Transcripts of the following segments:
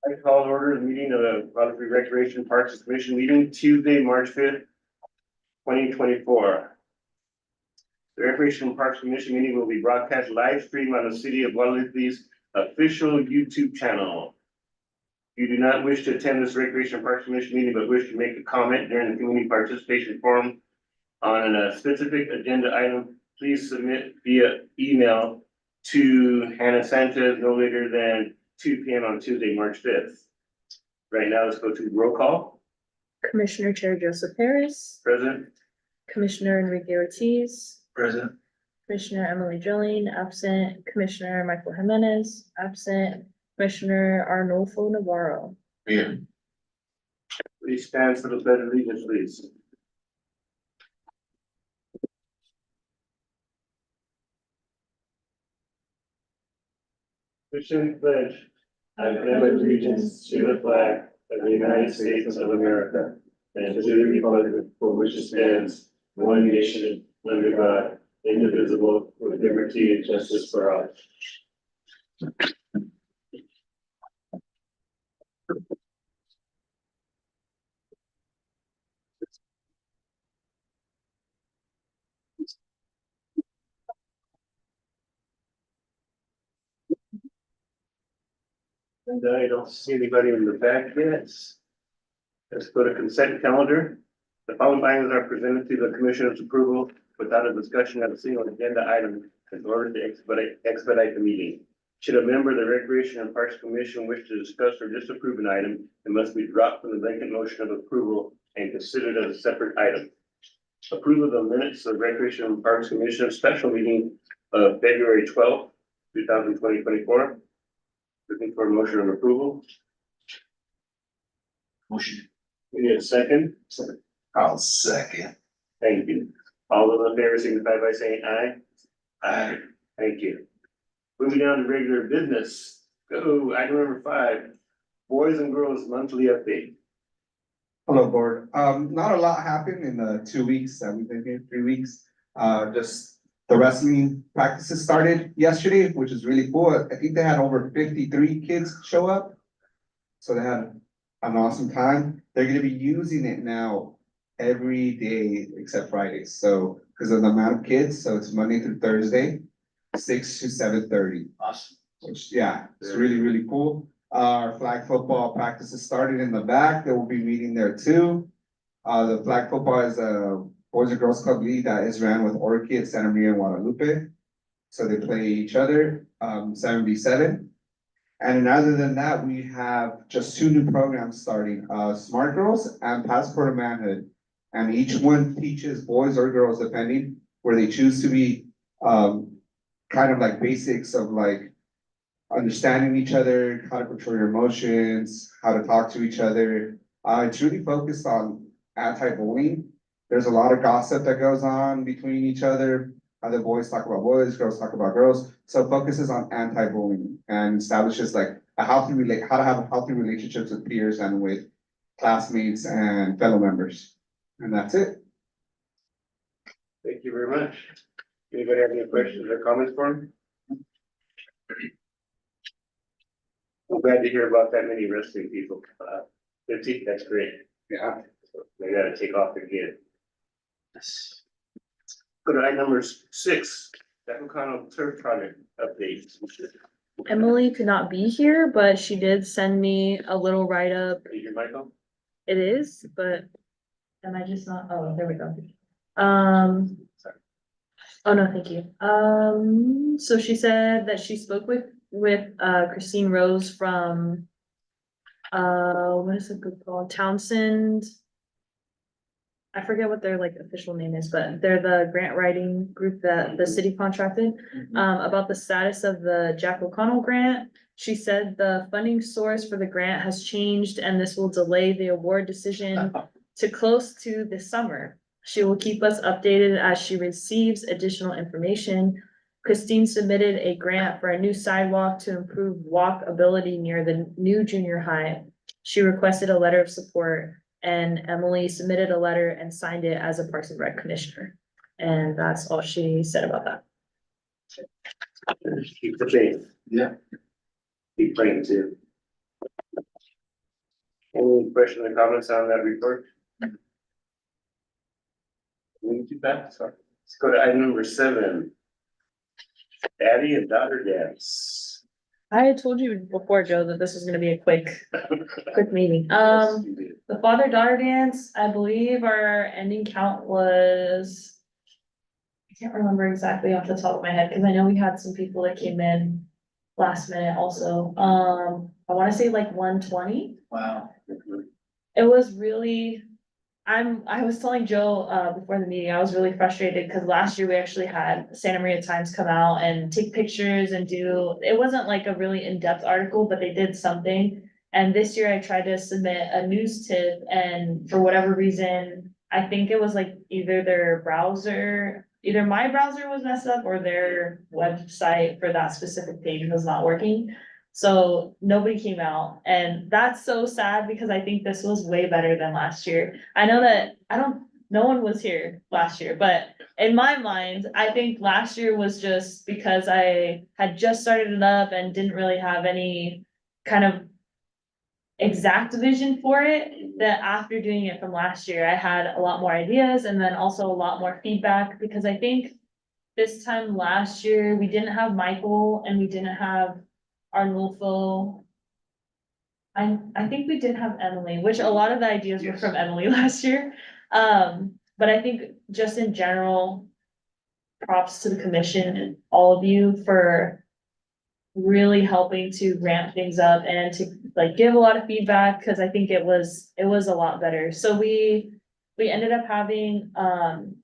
I call to order the meeting of the Guadalupe Recreation Parks Commission meeting Tuesday, March 5th, 2024. The Recreation Parks Commission meeting will be broadcast live stream on the City of Guadalupe's official YouTube channel. If you do not wish to attend this Recreation Parks Commission meeting but wish to make a comment during the community participation forum on a specific agenda item, please submit via email to Hannah Sanchez no later than 2 p.m. on Tuesday, March 5th. Right now, let's go to roll call. Commissioner Chair Joseph Harris, Present. Commissioner Enrique Ortiz, Present. Commissioner Emily Drilling, absent, Commissioner Michael Jimenez, absent, Commissioner Arnulfo Navarro. Here. Please stand for the pledge of allegiance, please. Christian pledge. I pledge allegiance to the flag of the United States of America and to the republic for which it stands, one nation, under God, indivisible, with liberty and justice for all. And I don't see anybody in the back yet. Let's go to consent calendar. The following items are presented to the commissioner's approval without a discussion of a single agenda item in order to expedite the meeting. Should a member of the Recreation and Parks Commission wish to discuss or disapprove an item, it must be dropped from the vacant motion of approval and considered as a separate item. Approval of the minutes of Recreation and Parks Commission special meeting of February 12th, 2024. Looking for a motion of approval. Motion. We need a second. I'll second. Thank you. All those in favor signify by saying aye. Aye. Thank you. Moving down to regular business. Go, item number 5, boys and girls monthly update. Hello, board. Not a lot happened in the 2 weeks that we've been here, 3 weeks. Just the wrestling practices started yesterday, which is really cool. I think they had over 53 kids show up. So they had an awesome time. They're gonna be using it now every day except Fridays. So, because of the amount of kids, so it's Monday through Thursday, 6 to 7:30. Awesome. Which, yeah, it's really, really cool. Our flag football practices started in the back. They will be meeting there too. The flag football is a Boys and Girls Club League that is ran with Orchid, Santa Maria, and Guadalupe. So they play each other, 7v7. And then other than that, we have just 2 new programs starting, Smart Girls and Passport of Manhood. And each one teaches boys or girls, depending where they choose to be, kind of like basics of like understanding each other, how to control your emotions, how to talk to each other. It's really focused on anti-bullying. There's a lot of gossip that goes on between each other. Other boys talk about boys, girls talk about girls. So it focuses on anti-bullying and establishes like how to have healthy relationships with peers and with classmates and fellow members. And that's it. Thank you very much. Anybody have any questions or comments for him? I'm glad to hear about that many wrestling people. 50, that's great. Yeah. They gotta take off again. Go to item number 6, Decocano Turf Project update. Emily could not be here, but she did send me a little write-up. Are you here, Michael? It is, but am I just not, oh, there we go. Sorry. Oh, no, thank you. So she said that she spoke with Christine Rose from, what is it called? Townsend. I forget what their like official name is, but they're the grant writing group that the city contracted, about the status of the Jack O'Connell grant. She said the funding source for the grant has changed and this will delay the award decision to close to this summer. She will keep us updated as she receives additional information. Christine submitted a grant for a new sidewalk to improve walkability near the new junior high. She requested a letter of support, and Emily submitted a letter and signed it as a Parks and Rec commissioner. And that's all she said about that. Keep the faith. Yeah. Keep praying too. Any questions or comments on that report? Move to that, sorry. Let's go to item number 7. Daddy and daughter dance. I had told you before, Joe, that this was gonna be a quick meeting. Yes, you did. The father-daughter dance, I believe our ending count was. I can't remember exactly off the top of my head, cause I know we had some people that came in last minute also. I wanna say like 120. Wow. It was really, I was telling Joe, before the meeting, I was really frustrated, cause last year we actually had Santa Maria Times come out and take pictures and do, it wasn't like a really in-depth article, but they did something. And this year I tried to submit a news tip, and for whatever reason, I think it was like either their browser, either my browser was messed up or their website for that specific page was not working. So nobody came out, and that's so sad because I think this was way better than last year. I know that, no one was here last year, but in my mind, I think last year was just because I had just started it up and didn't really have any kind of exact vision for it, that after doing it from last year, I had a lot more ideas and then also a lot more feedback, because I think this time last year, we didn't have Michael and we didn't have Arnulfo. I think we did have Emily, which a lot of the ideas were from Emily last year. But I think just in general, props to the commission and all of you for really helping to ramp things up and to like give a lot of feedback, cause I think it was a lot better. So we ended up having,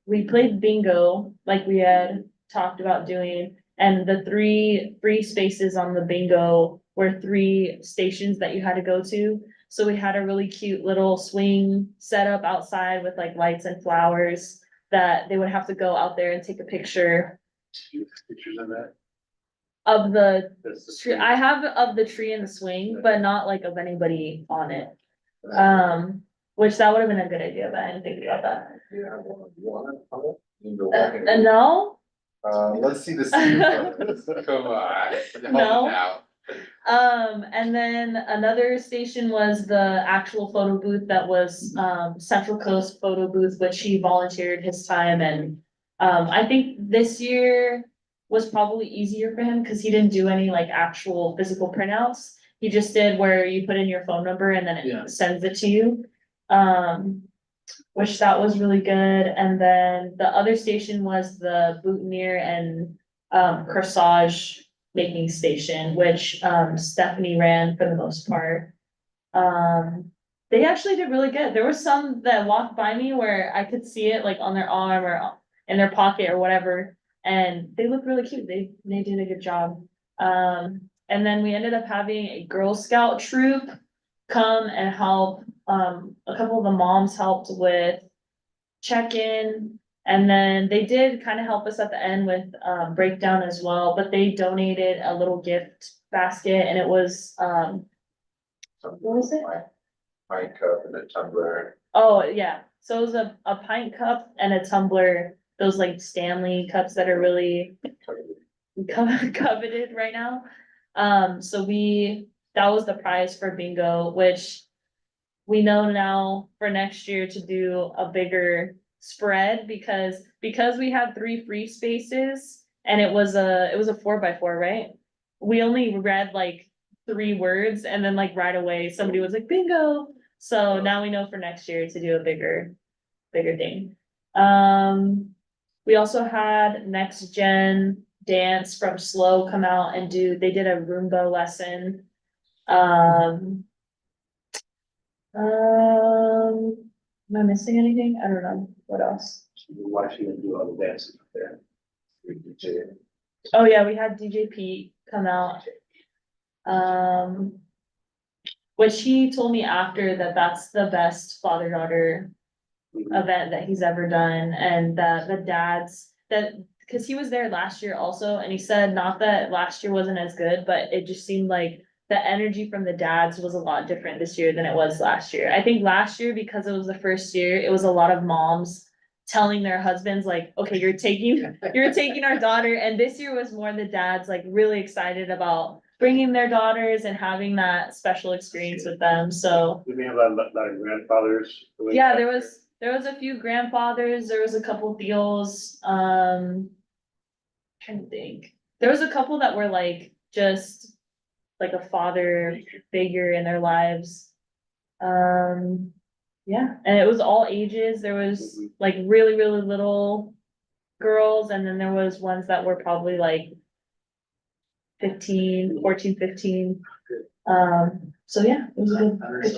we played bingo like we had talked about doing. And the three free spaces on the bingo were 3 stations that you had to go to. So we had a really cute little swing set up outside with like lights and flowers that they would have to go out there and take a picture Pictures of that? of the That's the tree. I have of the tree and the swing, but not like of anybody on it. Which that would have been a good idea, but I didn't think about that. Yeah, you want it? You can go back and- No, let's see the scene first. Come on. Hold No. it out. and then another station was the actual photo booth that was, Central Coast Photo Booth, which he volunteered his time, and, I think this year was probably easier for him, cause he didn't do any like actual physical printouts. He just did where you put in your phone number and then Yeah. it sends it to you. Which that was really good, and then the other station was the boutonniere and, corsage making station, which, Stephanie ran for the most part. They actually did really good. There were some that walked by me where I could see it like on their arm or in their pocket or whatever, and they looked really cute. They did a good job. And then we ended up having a Girl Scout troop come and help. A couple of the moms helped with check-in. And then they did kind of help us at the end with, breakdown as well, but they donated a little gift basket, and it was, what was it? Pine cup and a tumbler. Oh, yeah, so it was a pint cup and a tumbler, those like Stanley cups that are really coveted right now. So that was the prize for bingo, which we know now for next year to do a bigger spread, because we had 3 free spaces and it was a 4x4, right? We only read like 3 words, and then like right away, somebody was like bingo. So now we know for next year to do a bigger thing. We also had Next Gen Dance from Slow come out and they did a Roomba lesson. Am I missing anything? I don't know. What else? We're watching them do all the dances up there. Oh, yeah, we had DJ Pete come out. Which he told me after that that's the best father-daughter event that he's ever done, and that the dads, cause he was there last year also, and he said not that last year wasn't as good, but it just seemed like the energy from the dads was a lot different this year than it was last year. I think last year, because it was the first year, it was a lot of moms telling their husbands like, okay, you're taking our daughter. And this year was more the dads like really excited about bringing their daughters and having that special experience with them. So We may have a lot of grandfathers. yeah, there was a few grandfathers, there was a couple deals, trying to think. There was a couple that were like, just like a father figure in their lives. Yeah, and it was all ages. There was like really, really little girls, and then there was ones that were probably like 14, 15. So yeah, it was a good turnout.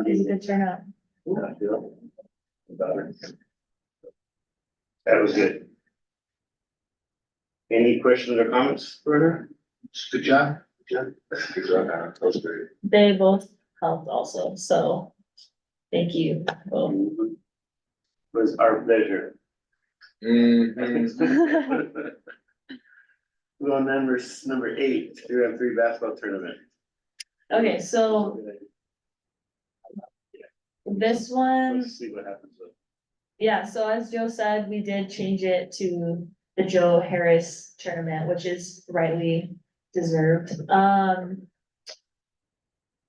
It was a good turnout. That was good. Any questions or comments further? Good job. Good job, Anna. That was great. They both helped also, so thank you both. Was our pleasure. Well, number 8, 3-on-3 basketball tournament. Okay, so this one, Let's see what happens. yeah, so as Joe said, we did change it to the Joe Harris tournament, which is rightly deserved.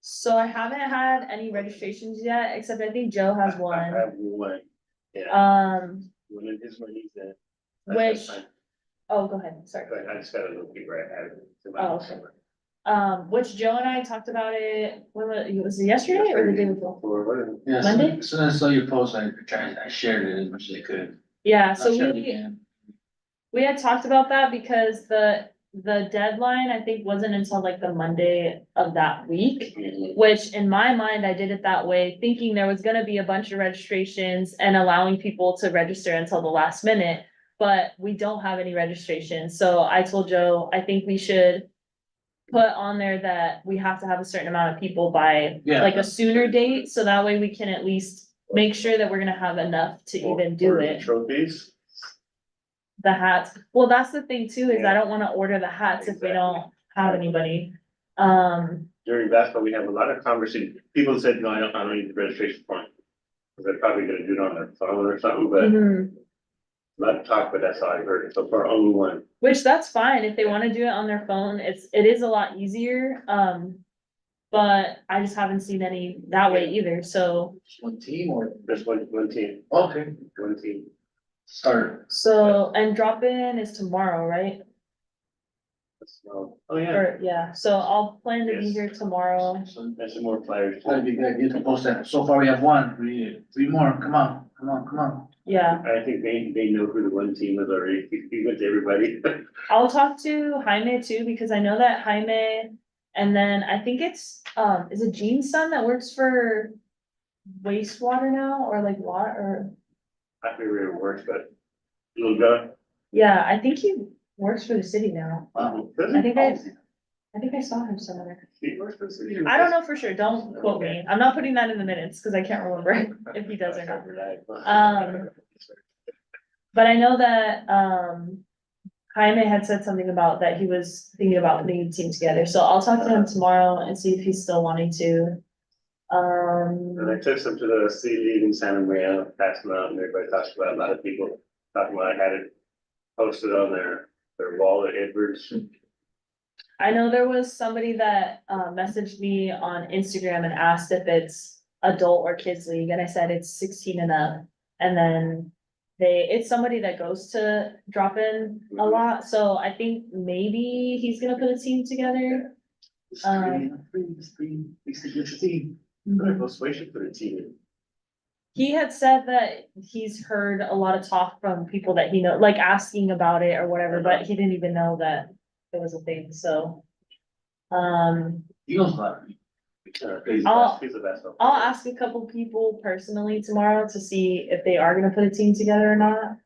So I haven't had any registrations yet, except I think Joe has I one. have one. Yeah, one of his money's in. Which, oh, go ahead, sorry. But I just gotta look where I have it. Oh, okay. Which Joe and I talked about it, was it yesterday or the day before? Yeah, Monday? as soon as I saw your post, I shared it as much as I could. Yeah, so I'll share it we again. had talked about that because the deadline, I think, wasn't until like the Monday of that week. Which in my mind, I did it that way, thinking there was gonna be a bunch of registrations and allowing people to register until the last minute. But we don't have any registrations, so I told Joe, I think we should put on there that we have to have a certain amount of people by Yeah. like a sooner date, so that way we can at least make sure that we're gonna have enough to even do Or the it. Trophies. The hats, well, that's the thing too, is I don't wanna order the hats if we don't have anybody. During basketball, we have a lot of conversation. People said, no, I don't need the registration form. Because they're probably gonna do it on their phone or something, but mhm. a lot of talk, but that's all I heard. So far, only one. Which that's fine, if they wanna do it on their phone, it is a lot easier, but I just haven't seen any that way either, so. Just one team or? Just one team, Okay, one team. start. So, and drop-in is tomorrow, right? So, oh, yeah, Or, yeah, so I'll plan to be Yes. here tomorrow. and some more flyers. That'd be good, you can post that. So far we have one, we need 3 more, come on, come on, come on. Yeah, I think they know who the one team is already. He went to everybody. I'll talk to Jaime too, because I know that Jaime, and then I think it's, is it Gene's son that works for wastewater now, or like water, or, I forget where it works, but little guy. yeah, I think he works for the city now. Wow. I think I saw him somewhere. He works for the city. I don't know for sure, don't quote me, I'm not putting that in the minutes, cause I can't remember if he does or not. But I know that, Jaime had said something about that he was thinking about putting a team together, so I'll talk to him tomorrow and see if he's still wanting to. And I took some to the city league in Santa Maria, passed them out, and everybody talked about, a lot of people talking about, I had it posted on their wall at Edwards. I know there was somebody that, messaged me on Instagram and asked if it's adult or kids league, and I said it's 16 and up. And then it's somebody that goes to drop in a lot, so I think maybe he's gonna put a team together. Go switch for the team. He had said that he's heard a lot of talk from people that he know, like asking about it or whatever, but he didn't even know that it was a thing, so. He knows a lot. He's the best. I'll ask a couple people personally tomorrow to see if they are gonna put a team together or not.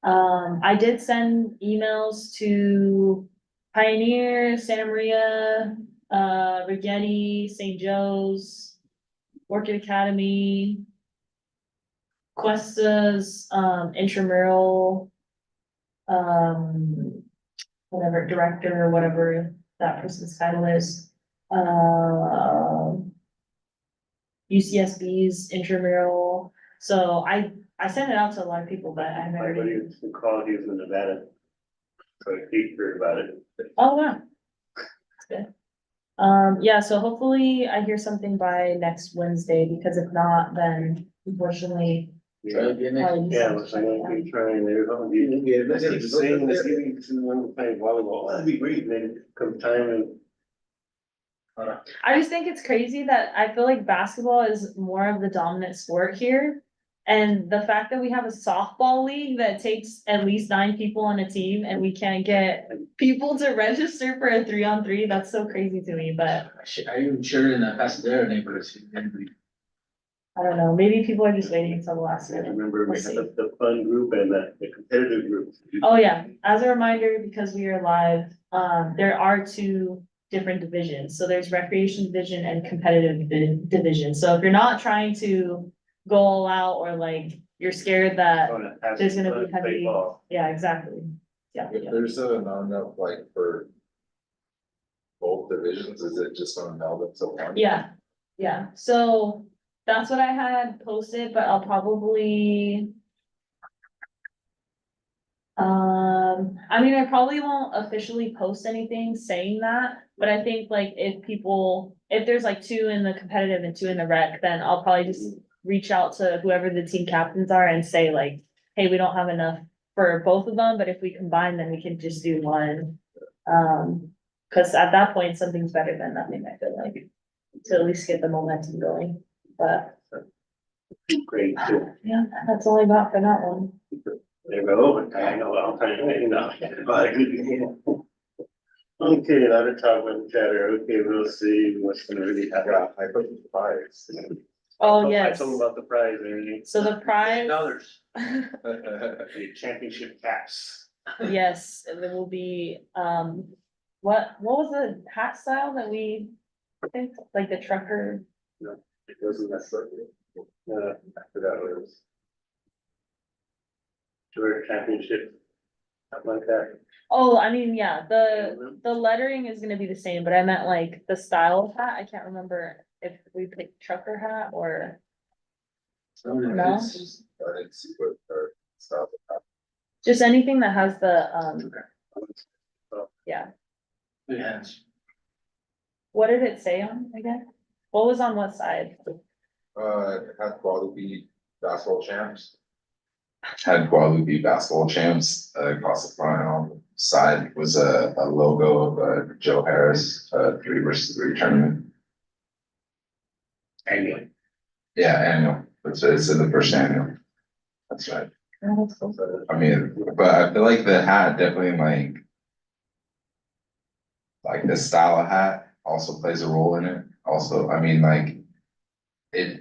I did send emails to Pioneer, Santa Maria, Rigetti, St. Joe's, Orchid Academy, Cuesta's, intramural, whatever, director, or whatever that person's title is. UCSB's intramural, so I I sent it out to a lot of people, but I My never. buddy is in college, he's in Nevada. So he heard about it. Oh, wow. That's good. Yeah, so hopefully I hear something by next Wednesday, because if not, then unfortunately. Try again next probably Yeah, some- looks like I'm gonna be trying there. Let's keep saying, let's keep someone playing volleyball. That'd be great. Then come time and I just think it's crazy that I feel like basketball is more of the dominant sport here. And the fact that we have a softball league that takes at least 9 people on a team and we can't get people to register for a 3-on-3, that's so crazy to me, but I even shared in the Pasadena neighborhood. I don't know, maybe people are just waiting until the last I minute. remember we We'll had see. the fun group and the competitive group. Oh, yeah, as a reminder, because we are live, there are 2 different divisions, so there's recreation division and competitive division, so if you're not trying to go all out, or like, you're scared that, there's gonna be heavy- Baseball. yeah, exactly. Yeah, If there's not enough like for both divisions, is it just gonna meld into one? yeah, yeah, so that's what I had posted, but I'll probably. I mean, I probably won't officially post anything saying that, but I think like if there's like 2 in the competitive and 2 in the rec, then I'll probably just reach out to whoever the team captains are and say like, hey, we don't have enough for both of them, but if we combine, then we can just do one. Cause at that point, something's better than nothing, I feel like, to at least get the momentum going, but Great, too. yeah, that's all I got for that one. They go overtime, I know, I'll tell you, Okay, now to talk about chatter, okay, we'll see what's gonna really happen. Yeah, I put the prize. Oh, I yes, told them about the prize, and so the prize. the championship caps. Yes, and there will be, what was the hat style that we picked, like the trucker? It wasn't that short. I forgot what it was. Tour championship, something like that. Oh, I mean, yeah, the lettering is gonna be the same, but I meant like the style of hat, I can't remember if we picked trucker hat or. No? I didn't see what our stuff. Just anything that has the, yeah, Good hands. what did it say on again? What was on what side? Had Guadalupe basketball champs. Had Guadalupe basketball champs, across the front, and on the side was a logo of, Joe Harris, 3-versus-3 tournament. Anyway. Yeah, annual, it's in the first annual. That's right. Oh, that's cool. I mean, but I feel like the hat definitely like the style of hat also plays a role in it. Also, I mean, like it,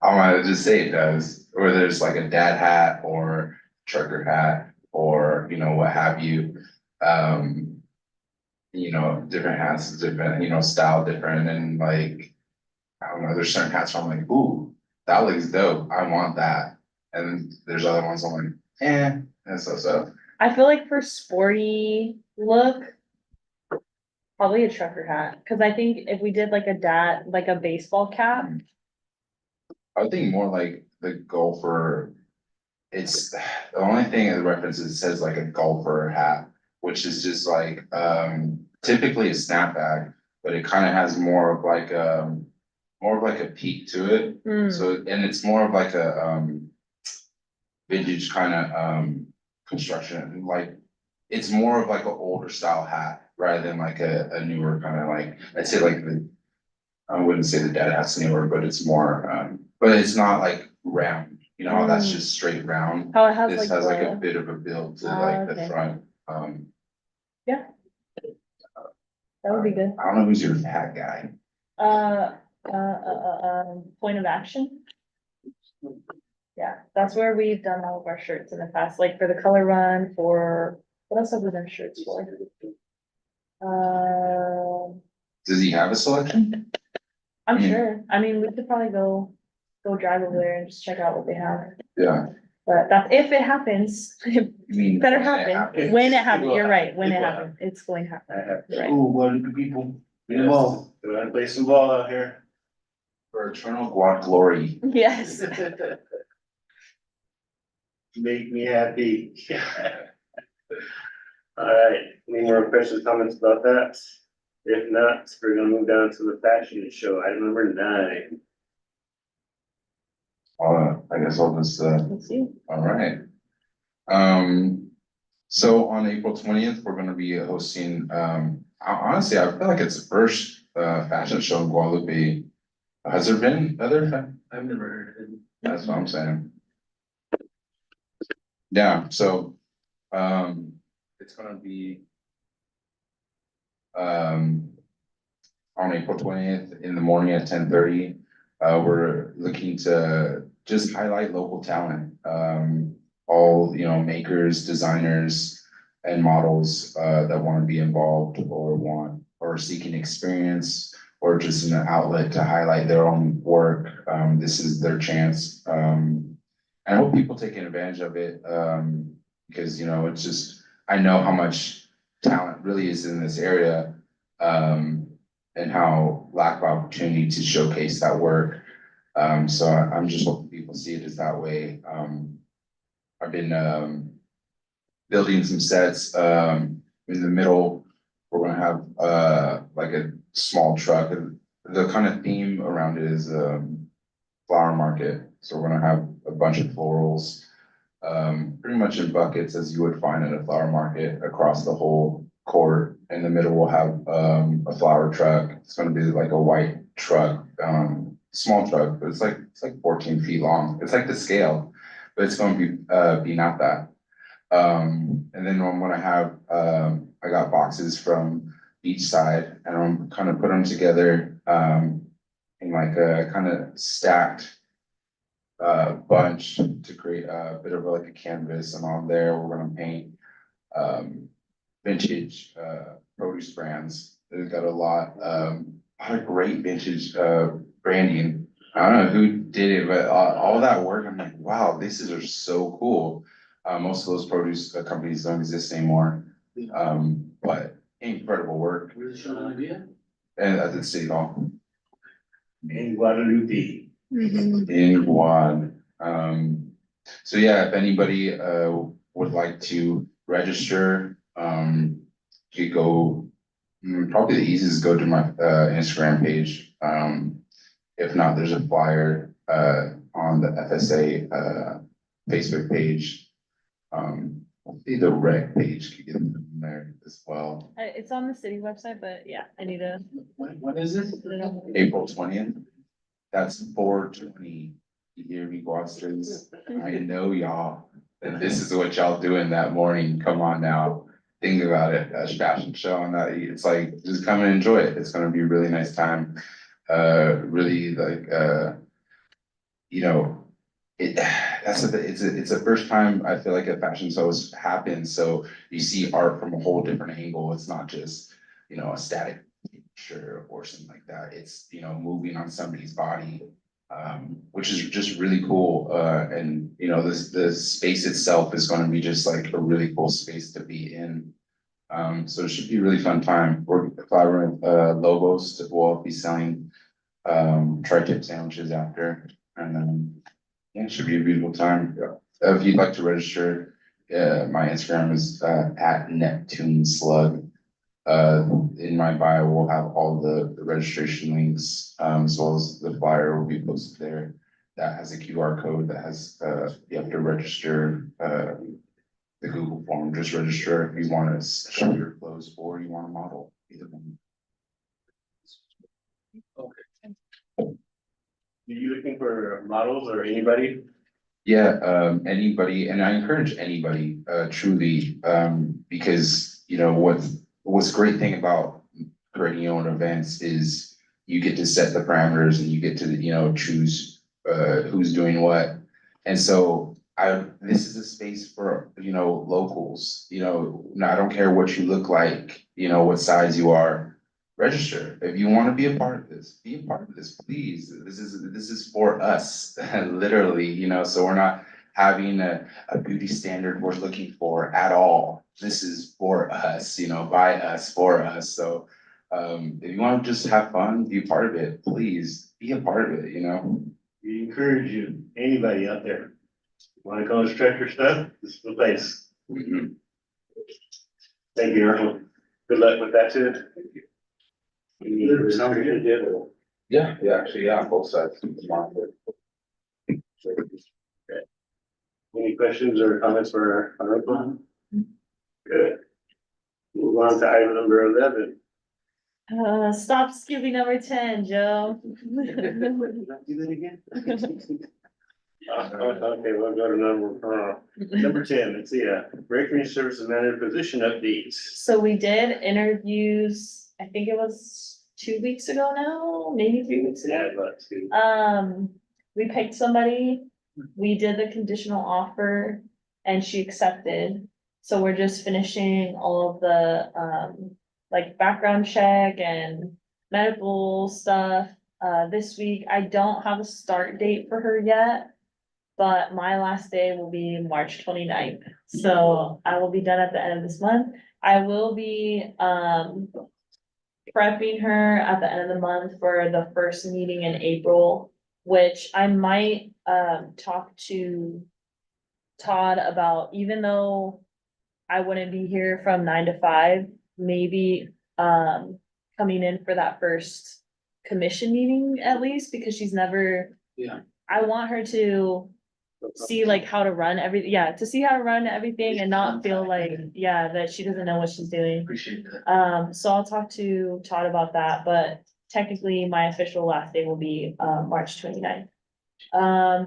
I want to just say it does, or there's like a dad hat or trucker hat or, what have you. Different hats, different, style different, and like, I don't know, there's certain hats where I'm like, ooh, that looks dope. I want that. And there's other ones I'm like, and so. I feel like for sporty look, probably a trucker hat, cause I think if we did like a baseball cap, I would think more like the golfer. It's the only thing it references, it says like a golfer hat, which is just like, typically a snapback, but it kind of has more of like a peak to it. hmm, So, and it's more of like a, vintage kind of, construction, like, it's more of like an older style hat rather than like a newer kind of like, I'd say like I wouldn't say the dad hat's newer, but it's more, but it's not like round, how that's just straight round. how it has This like has like a the, bit of a build to Ah, like the okay. front, that would be good. I don't know who's your hat guy. Point of action. Yeah, that's where we've done all of our shirts in the past, like for the color run, for, what else have we done shirts for? Does he have a selection? I'm Hmm. sure, I mean, we could probably go drive over there and just check out what they have, Yeah. but that, if it happens, it I mean, better when it happen, happens. when it It happens, will you're right, happen. when It it will happens, it's going to happen, I have. right? Ooh, Guadalupe people. Yes. Involved. Go ahead and play some ball out here. For eternal glory. Yes, Make me happy. All right, any more questions, comments about that? If not, we're gonna move down to the fashion show, item number 9. I guess I'll just, Let's see. all right. So on April 20th, we're gonna be hosting, honestly, I feel like it's the first, fashion show in Guadalupe. Has there been other? I've never heard of it. That's what I'm saying. Yeah, so, it's gonna be, on April 20th in the morning at 10:30. We're looking to just highlight local talent. All, makers, designers and models, that want to be involved or seeking experience or just an outlet to highlight their own work. This is their chance. I hope people taking advantage of it, because, it's just, I know how much talent really is in this area. And how lack of opportunity to showcase that work. So I'm just hoping people see it as that way. I've been, building some sets, in the middle. We're gonna have, like a small truck. The kind of theme around it is, flower market. So we're gonna have a bunch of florals, pretty much in buckets as you would find at a flower market across the whole court. In the middle, we'll have, a flower truck. It's gonna be like a white truck, small truck, but it's like 14 feet long. It's like the scale, but it's gonna be not that. And then I'm gonna have, I got boxes from each side and I'm kind of put them together, in like a kind of stacked, bunch to create a bit of like a canvas, and on there, we're gonna paint, vintage, produce brands. They've got a lot of great vintage, branding. I don't know who did it, but all that work, I'm like, wow, these are so cool. Most of those produce, companies don't exist anymore. But incredible work. Where's the show gonna be at? And at the city hall In Guadalupe. in Guad. So yeah, if anybody, would like to register, you go, probably the easiest is go to my, Instagram page. If not, there's a flyer, on the FSA, Facebook page. Hopefully the rec page could get them from there as well. It's on the city website, but yeah, I need to. When is it? put it on. April 20th. That's 4:20. You hear me, Gloucesters? I know y'all, and this is what y'all doing that morning. Come on now. Think about it, a fashion show on that. It's like, just come and enjoy it. It's gonna be a really nice time. Really like, you know, it's the first time I feel like a fashion show has happened, so you see art from a whole different angle. It's not just, a static picture or something like that. It's, moving on somebody's body, which is just really cool. And the space itself is gonna be just like a really cool space to be in. So it should be a really fun time. We're collaborating with, Lobos. We'll be selling, tri-tip sandwiches after, and yeah, it should be a beautiful time. If you'd like to register, my Instagram is, at Neptune Slug. In my bio, we'll have all the registration links, as well as the flyer will be posted there. That has a QR code that has, you have to register, the Google form. Just register if you want to show your clothes or you want to model, either one. Are you looking for models or anybody? Yeah, anybody, and I encourage anybody, truly, because, what's a great thing about creating your own events is you get to set the parameters and you get to, choose, who's doing what. And so this is a space for, locals, I don't care what you look like, what size you are. Register. If you want to be a part of this, be a part of this, please. This is for us, literally, so we're not having a beauty standard we're looking for at all. This is for us, by us, for us. So if you want to just have fun, be a part of it, please be a part of it, We encourage you, anybody out there, wanna go and stretch your stuff, this is the place. Mhm. Thank you, Earl. Good luck with that too. Sounds good. Yeah, actually, both sides. Any questions or comments for our Earl? Good. Move on to item number 11. Stop skipping number 10, Joe. Do that again? Okay, we'll go to number 10, let's see, Recreation Services Manager position updates. So we did interviews, I think it was 2 weeks ago now, maybe 3 weeks Yeah, ago. about two. We picked somebody, we did the conditional offer, and she accepted. So we're just finishing all of the, like background check and medical stuff, this week. I don't have a start date for her yet, but my last day will be March 29th. So I will be done at the end of this month. I will be, prepping her at the end of the month for the first meeting in April, which I might, talk to Todd about, even though I wouldn't be here from 9 to 5, maybe, coming in for that first commission meeting at least, because she's never. Yeah. I want her to see like how to run to see how to run everything and not feel like, that she doesn't know what she's doing. Appreciate that. So I'll talk to Todd about that, but technically my official last day will be, March 29th.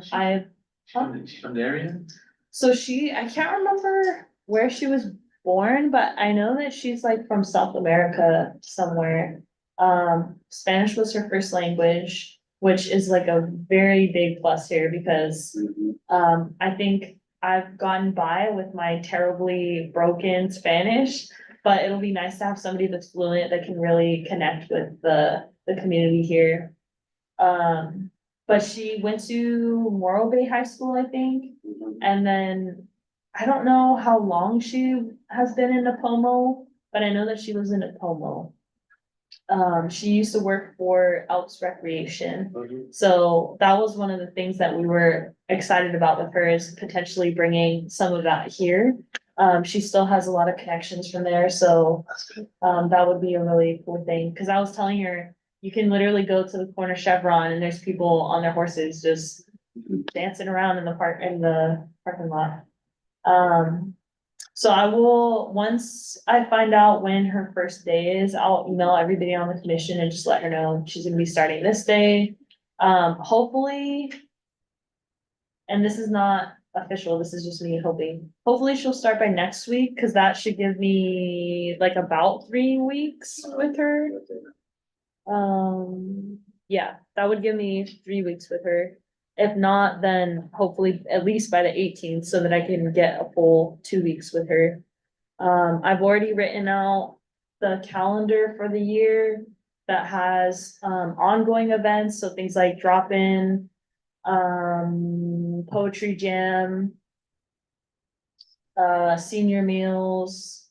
She's from the area? So I can't remember where she was born, but I know that she's like from South America somewhere. Spanish was her first language, which is like a very big plus here because, I think I've gotten by with my terribly broken Spanish, but it'll be nice to have somebody that's fluent that can really connect with the community here. But she went to Morro Bay High School, I think, and then I don't know how long she has been in Napomo, but I know that she lives in Napomo. She used to work for Elks Recreation. So that was one of the things that we were excited about with her, is potentially bringing some of that here. She still has a lot of connections from there, so, that would be a really cool thing, cause I was telling her, you can literally go to the corner Chevron and there's people on their horses just dancing around in the parking lot. So I will, once I find out when her first day is, I'll email everybody on the commission and just let her know she's gonna be starting this day. Hopefully, and this is not official, this is just me hoping, hopefully she'll start by next week, cause that should give me like about 3 weeks with her. Yeah, that would give me 3 weeks with her. If not, then hopefully at least by the 18th, so that I can get a full 2 weeks with her. I've already written out the calendar for the year that has, ongoing events, so things like drop-in, poetry jam, senior meals.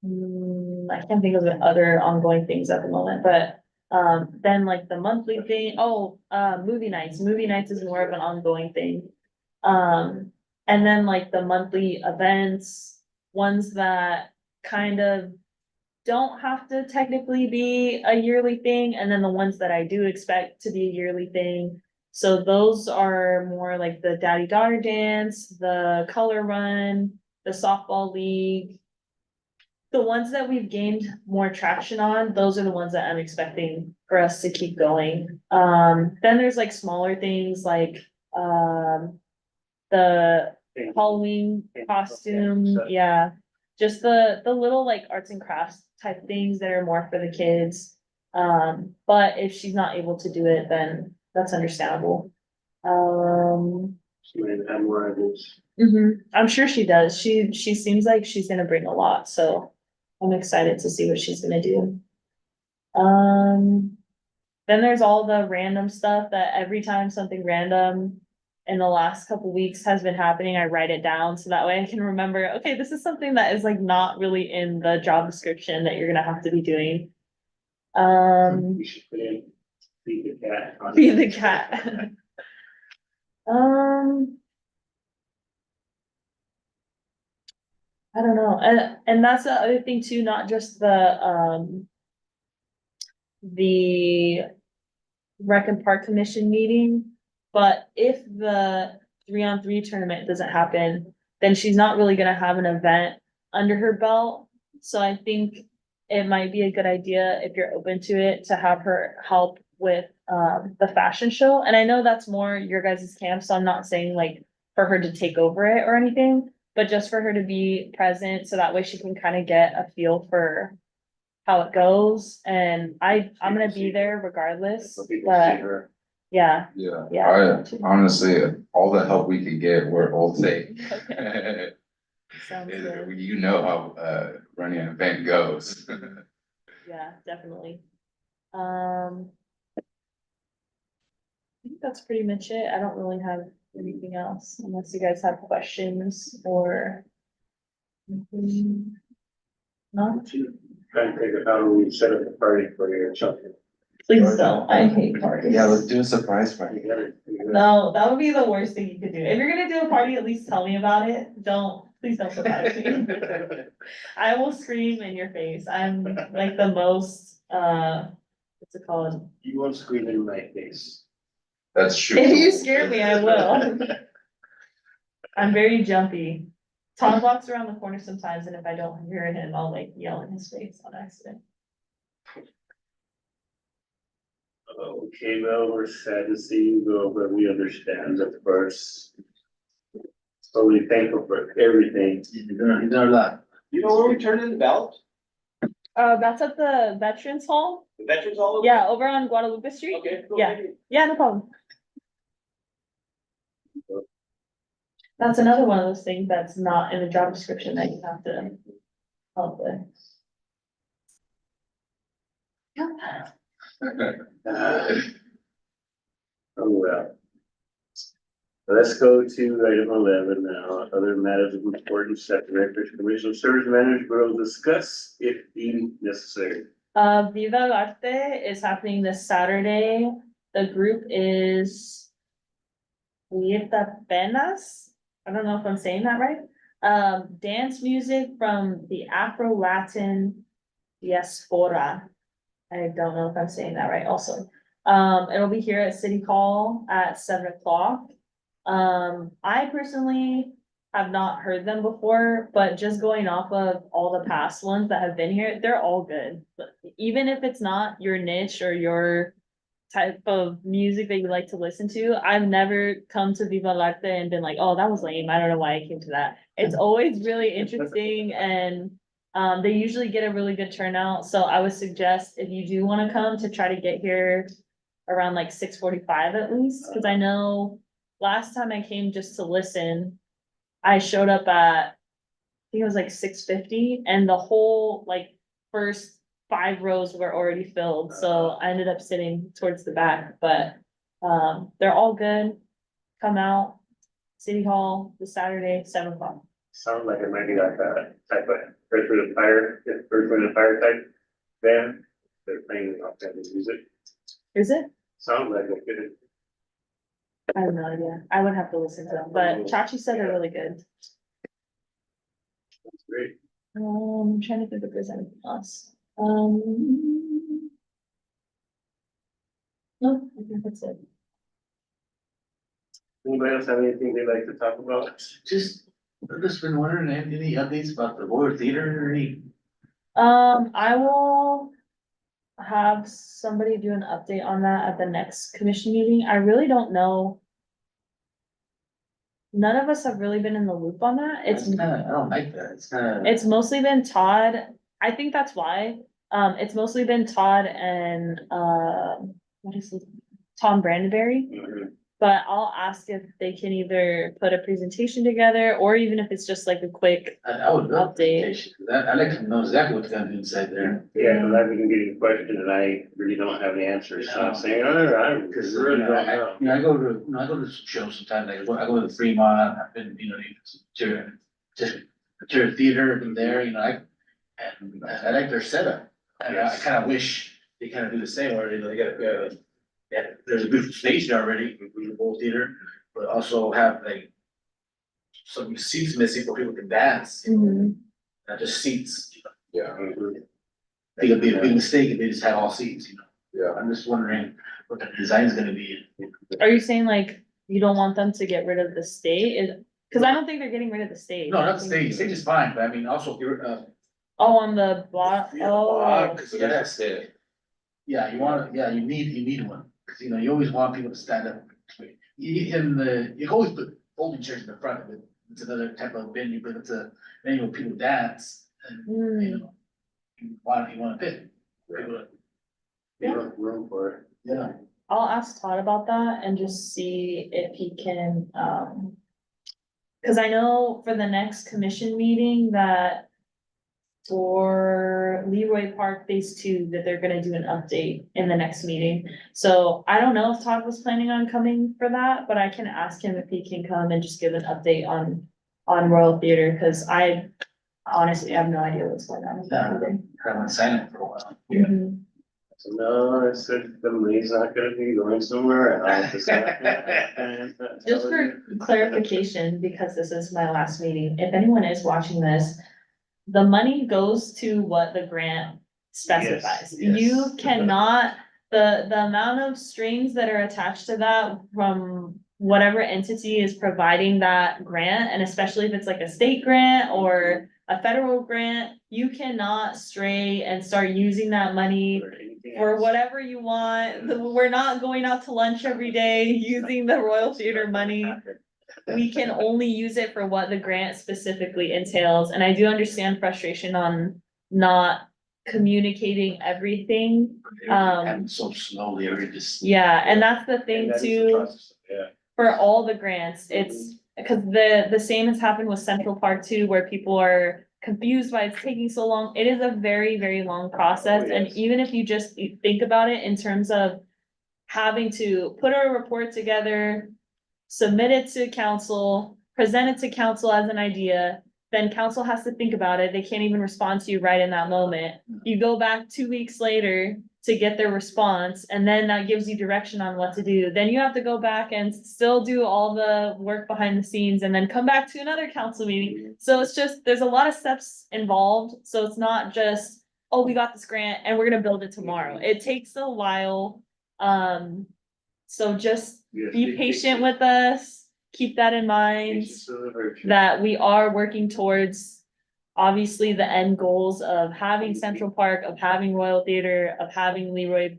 I can't think of the other ongoing things at the moment, but, then like the monthly thing, movie nights is more of an ongoing thing. And then like the monthly events, ones that kind of don't have to technically be a yearly thing, and then the ones that I do expect to be a yearly thing. So those are more like the daddy-daughter dance, the color run, the softball league. The ones that we've gained more traction on, those are the ones that I'm expecting for us to keep going. Then there's like smaller things like, the Halloween costume, yeah. Just the little like arts and crafts type things that are more for the kids. But if she's not able to do it, then that's understandable. She may have more ideas. I'm sure she does. She seems like she's gonna bring a lot, so I'm excited to see what she's gonna do. Then there's all the random stuff that every time something random in the last couple weeks has been happening, I write it down so that way I can remember, okay, this is something that is like not really in the job description that you're gonna have to be doing. We should put in, feed the cat. Be the cat. I don't know, and that's the other thing too, not just the Rec and Park Commission meeting, but if the 3-on-3 tournament doesn't happen, then she's not really gonna have an event under her belt. So I think it might be a good idea, if you're open to it, to have her help with the fashion show. And I know that's more your guys' camp, so I'm not saying like for her to take over it or anything, but just for her to be present, so that way she can kind of get a feel for how it goes. And I'm gonna be there regardless, So people see but her. yeah, Yeah, Yeah. I honestly, all the help we could get, we'll take. sounds good. You know how, running an event goes. Yeah, definitely. I think that's pretty much it. I don't really have anything else unless you guys have questions or. anything. No, Trying to think of how we set up a party for you or something. please don't. I hate parties. Yeah, let's do a surprise party. No, that would be the worst thing you could do. If you're gonna do a party, at least tell me about it. Please don't surprise me. I will scream in your face. I'm like the most, what's it called? You won't scream in my face. That's true. If you scare me, I will. I'm very jumpy. Tom walks around the corner sometimes, and if I don't hear him, I'll like yell in his face on accident. Okay, well, we're sad to see you go, but we understand, of course. Totally thankful for everything. You done a lot. You know where we turned in the ballot? That's at the Veterans Hall? The Veterans Hall? Yeah, over on Guadalupe Street? Okay. cool, Yeah. thank you. Yeah, no problem. That's another one of those things that's not in the job description that you have to help with. Oh, well. Let's go to item 11 now, other matters of importance that Directors, Commission, Service Managers will discuss if deemed necessary. Viva Arte is happening this Saturday. The group is Lieta Penas. I don't know if I'm saying that right. Dance music from the Afro-Latin diaspora. I don't know if I'm saying that right also. It'll be here at City Hall at 7 o'clock. I personally have not heard them before, but just going off of all the past ones that have been here, they're all good. Even if it's not your niche or your type of music that you like to listen to, I've never come to Viva Arte and been like, oh, that was lame. I don't know why I came to that. It's always really interesting, and they usually get a really good turnout. So I would suggest, if you do want to come, to try to get here around like 6:45 at least, because I know last time I came just to listen, I showed up at, I think it was like 6:50, and the whole like first 5 rows were already filled, so I ended up sitting towards the back, but they're all good. Come out, City Hall, this Saturday, 7 o'clock. Sounds like it might be like a type of Earth, Wind and Fire, Earth, Wind and Fire type band. They're playing authentic music. Is it? Sounds like it could. I have no idea. I would have to listen to them, but Chachi said they're really good. That's great. I'm trying to think if there's anything else. No, I think that's it. Anybody else have anything they'd like to talk about? I've just been wondering, any updates about the Boyer Theater or any? I will have somebody do an update on that at the next commission meeting. I really don't know. None of us have really been in the loop on that. It's kinda, I don't like that. It's kinda. It's mostly been Todd. I think that's why. It's mostly been Todd and, what is it? Tom Brandenberry. Mhm. But I'll ask if they can either put a presentation together, or even if it's just like a quick, I would love Update. presentation, 'cause I'd like to know exactly what's gonna be inside there. Yeah, because I've been getting questions and I really don't have the answers, so I'm saying, oh, I Cause, really don't know. I go to, I go to shows sometimes, like, I go to the Fremont, I've been, to theater from there, and I like their setup. And I kinda wish they kinda do the same, where, they got, yeah, there's a beautiful stage there already, the whole theater, but also have like some seats missing where people can dance, Mhm. not just seats, you know. Yeah, I think it'd be a big mistake if they just had all seats, you know. yeah. I'm just wondering what the design's gonna be. Are you saying like you don't want them to get rid of the state? Cause I don't think they're getting rid of the state. No, not the stage, stage is fine, but I mean, also, Oh, on the block, oh, cause So yeah, that's it. yeah, you need one, cause you know, you always want people to stand up. You always put folding chairs in the front of it, it's another type of venue, but it's a venue where people dance and, you know. You wanna fit. People- Room for it. Yeah. I'll ask Todd about that and just see if he can, cause I know for the next commission meeting that for Leroy Park Phase 2, that they're gonna do an update in the next meeting. So I don't know if Todd was planning on coming for that, but I can ask him if he can come and just give an update on Royal Theater, cause I honestly have no idea what's going on with that meeting. Haven't signed it for a while. Mhm. So no, I said the money's not gonna be going somewhere else. It's not gonna happen. Just for clarification, because this is my last meeting, if anyone is watching this, the money goes to what the grant specifies. Yes, You yes. cannot, the amount of strings that are attached to that from whatever entity is providing that grant, and especially if it's like a state grant or a federal grant, you cannot stray and start using that money for whatever you want. We're not going out to lunch every day using the Royal Theater money. We can only use it for what the grant specifically entails, and I do understand frustration on not communicating everything. Happened so slowly, or just. Yeah, and that's the thing And that is the too, process, yeah. for all the grants, it's, because the same has happened with Central Park too, where people are confused why it's taking so long. It is a very, very long process, and yes. even if you just think about it in terms of having to put a report together, submit it to council, present it to council as an idea, then council has to think about it. They can't even respond to you right in that moment. You go back 2 weeks later to get their response, and then that gives you direction on what to do. Then you have to go back and still do all the work behind the scenes and then come back to another council meeting. So it's just, there's a lot of steps involved. So it's not just, oh, we got this grant and we're gonna build it tomorrow. It takes a while. So just Yes, be patient with us, keep that in mind, Patience is a virtue. that we are working towards obviously the end goals of having Central Park, of having Royal Theater, of having Leroy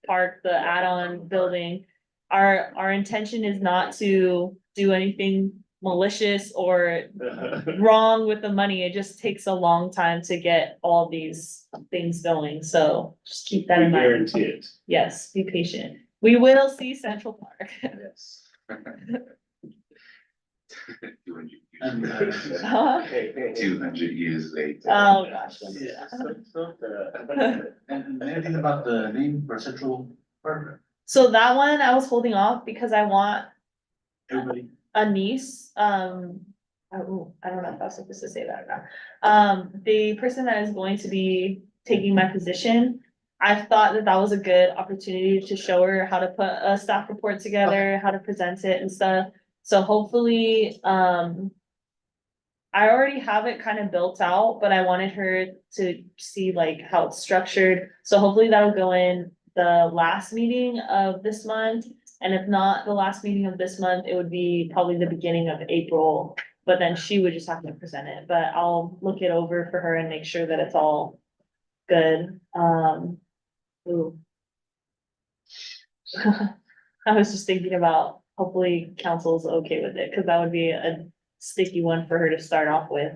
Park, the add-on building. Our intention is not to do anything malicious or wrong with the money. It just takes a long time to get all these things going, so just keep that We in mind. guarantee it. Yes, be patient. We will see Central Park. Yes. 200 And, years. Huh? Hey, hey, hey. 200 years later. Oh, gosh. don't do Yeah. that. And anything about the name for Central Park, So that one I was holding off because I want everybody? a niece, oh, I don't know if I was supposed to say that or not. The person that is going to be taking my position, I thought that that was a good opportunity to show her how to put a staff report together, how to present it and stuff. So hopefully, I already have it kind of built out, but I wanted her to see like how it's structured. So hopefully that'll go in the last meeting of this month. And if not the last meeting of this month, it would be probably the beginning of April. But then she would just have to present it, but I'll look it over for her and make sure that it's all good. Ooh. I was just thinking about hopefully council's okay with it, cause that would be a sticky one for her to start off with.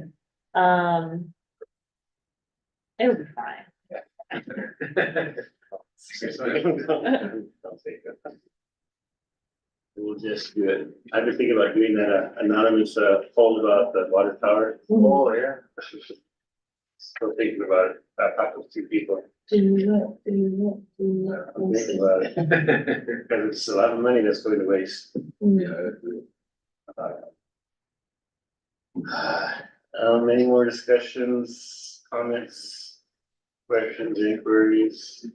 It would be fine. We'll just do it. I've been thinking about doing that anonymous poll about the water tower. Oh, yeah. Still thinking about it. I talked to 2 people. Do I'm thinking about it. Because it's a lot of money that's going to waste. Any more discussions, comments, questions, inquiries,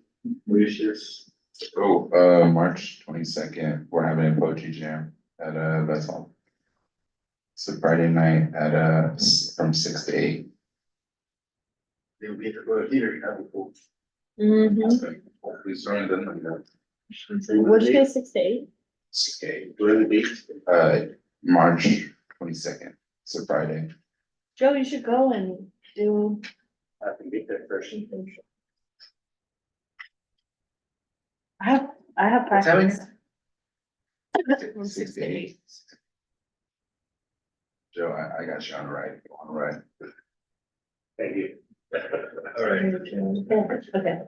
wishes? Oh, March 22nd, we're having a poetry jam that's all. So Friday night at, from 6 to 8. They'll be at the Royal Theater, that'd be cool. Mm-hmm. Hopefully sooner than later. What'd you say, 6 to 8? 6 to 8. Where are the dates? March 22nd, it's a Friday. Joe, you should go and do. I can be there first. I have What's happening? practice. From 6 to 8. Joe, I got you on the right, Thank you. All right. Okay,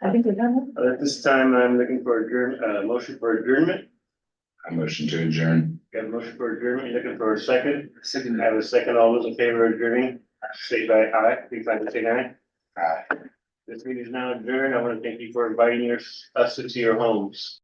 I think we're done. At this time, I'm looking for motion for adjournment. I motion to adjourn. Got a motion for adjournment, you looking for a second? Second. I have a second, all those in favor of adjourning, say by aye, please say aye. Aye. This meeting is now adjourned, I want to thank you for inviting us into your homes.